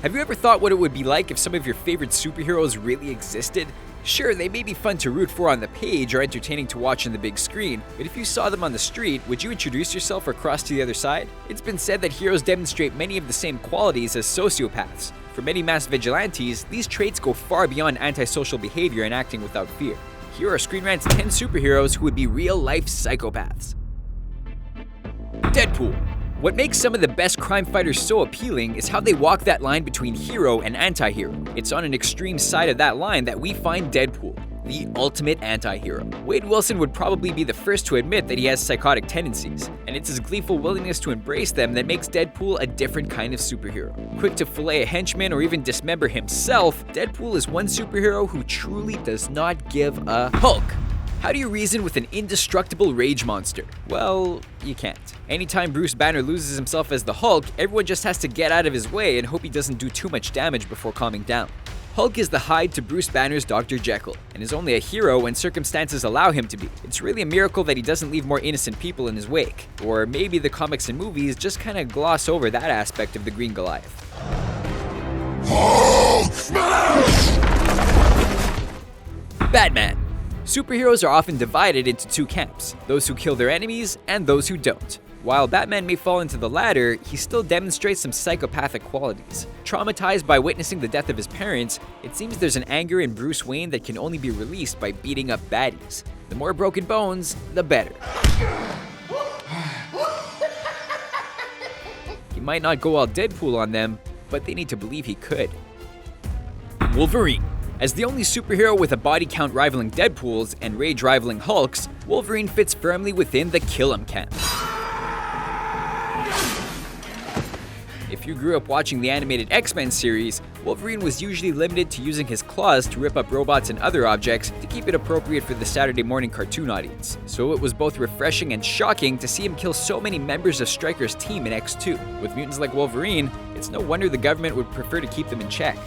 Have you ever thought what it would be like if some of your favorite superheroes really existed? Sure, they may be fun to root for on the page or entertaining to watch on the big screen, but if you saw them on the street, would you introduce yourself or cross to the other side? It's been said that heroes demonstrate many of the same qualities as sociopaths. For many mass vigilantes, these traits go far beyond antisocial behavior and acting without fear. Here are Screen Rant's 10 superheroes who would be real-life psychopaths. Deadpool. What makes some of the best crime fighters so appealing is how they walk that line between hero and anti-hero. It's on an extreme side of that line that we find Deadpool, the ultimate anti-hero. Wade Wilson would probably be the first to admit that he has psychotic tendencies, and it's his gleeful willingness to embrace them that makes Deadpool a different kind of superhero. Quick to fillet a henchman or even dismember himself, Deadpool is one superhero who truly does not give a Hulk. How do you reason with an indestructible rage monster? Well, you can't. Anytime Bruce Banner loses himself as the Hulk, everyone just has to get out of his way and hope he doesn't do too much damage before calming down. Hulk is the Hyde to Bruce Banner's Dr. Jekyll, and is only a hero when circumstances allow him to be. It's really a miracle that he doesn't leave more innocent people in his wake. Or maybe the comics and movies just kind of gloss over that aspect of the Green Goliath. Hulk smash! Batman. Superheroes are often divided into two camps, those who kill their enemies and those who don't. While Batman may fall into the latter, he still demonstrates some psychopathic qualities. Traumatized by witnessing the death of his parents, it seems there's an anger in Bruce Wayne that can only be released by beating up baddies. The more broken bones, the better. He might not go all Deadpool on them, but they need to believe he could. Wolverine. As the only superhero with a body count rivaling Deadpool's and rage rivaling Hulk's, Wolverine fits firmly within the kill 'em camp. If you grew up watching the animated X-Men series, Wolverine was usually limited to using his claws to rip up robots and other objects to keep it appropriate for the Saturday morning cartoon audience. So it was both refreshing and shocking to see him kill so many members of Stryker's team in X2. With mutants like Wolverine, it's no wonder the government would prefer to keep them in check.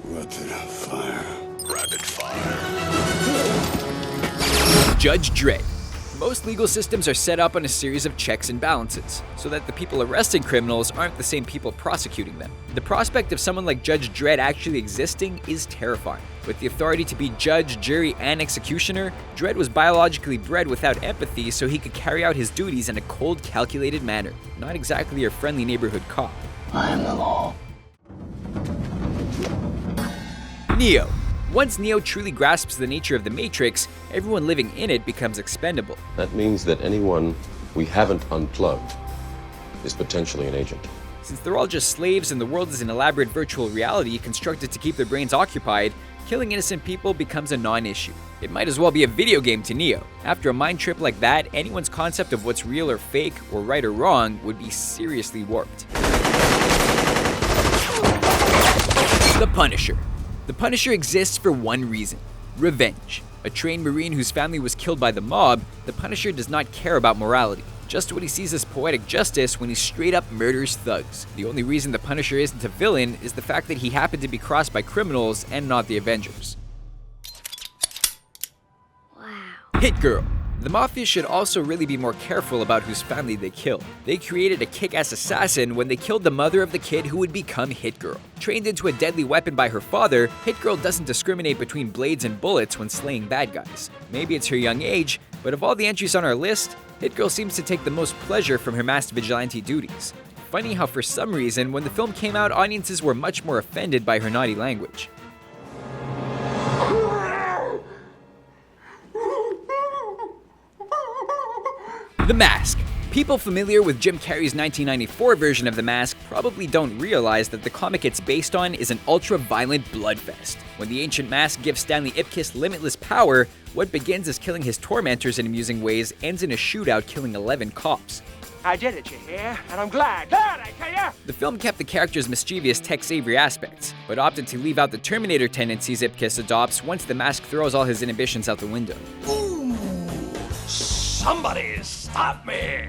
Rapid fire. Judge Dredd. Most legal systems are set up on a series of checks and balances, so that the people arresting criminals aren't the same people prosecuting them. The prospect of someone like Judge Dredd actually existing is terrifying. With the authority to be judge, jury, and executioner, Dredd was biologically bred without empathy so he could carry out his duties in a cold, calculated manner. Not exactly your friendly neighborhood cop. I am the law. Neo. Once Neo truly grasps the nature of the Matrix, everyone living in it becomes expendable. That means that anyone we haven't unplugged is potentially an agent. Since they're all just slaves and the world is an elaborate virtual reality constructed to keep their brains occupied, killing innocent people becomes a non-issue. It might as well be a video game to Neo. After a mind trip like that, anyone's concept of what's real or fake, or right or wrong, would be seriously warped. The Punisher. The Punisher exists for one reason: revenge. A trained Marine whose family was killed by the mob, the Punisher does not care about morality. Just what he sees as poetic justice when he straight up murders thugs. The only reason the Punisher isn't a villain is the fact that he happened to be crossed by criminals and not the Avengers. Wow. Hit Girl. The Mafia should also really be more careful about whose family they kill. They created a kick-ass assassin when they killed the mother of the kid who would become Hit Girl. Trained into a deadly weapon by her father, Hit Girl doesn't discriminate between blades and bullets when slaying bad guys. Maybe it's her young age, but of all the entries on our list, Hit Girl seems to take the most pleasure from her masked vigilante duties. Funny how for some reason, when the film came out, audiences were much more offended by her naughty language. The Mask. People familiar with Jim Carrey's 1994 version of The Mask probably don't realize that the comic it's based on is an ultra-violent bloodfest. When the ancient mask gives Stanley Ipkiss limitless power, what begins as killing his tormentors in amusing ways ends in a shootout killing 11 cops. I did it, you hear? And I'm glad. Glad, I tell ya! The film kept the character's mischievous Tex-Avery aspects, but opted to leave out the Terminator tendencies Ipkiss adopts once the mask throws all his inhibitions out the window. Ooh, somebody stop me!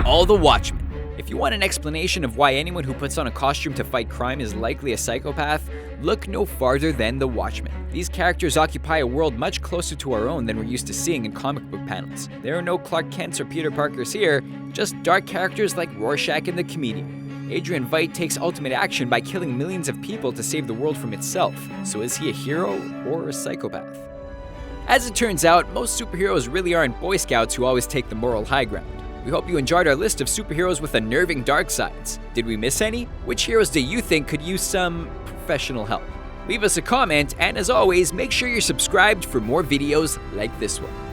All the Watchmen. If you want an explanation of why anyone who puts on a costume to fight crime is likely a psychopath, look no farther than the Watchmen. These characters occupy a world much closer to our own than we're used to seeing in comic book panels. There are no Clark Kents or Peter Parkers here, just dark characters like Rorschach and the Comedian. Adrian Veidt takes ultimate action by killing millions of people to save the world from itself. So is he a hero or a psychopath? As it turns out, most superheroes really aren't Boy Scouts who always take the moral high ground. We hope you enjoyed our list of superheroes with unnerving dark sides. Did we miss any? Which heroes do you think could use some professional help? Leave us a comment, and as always, make sure you're subscribed for more videos like this one.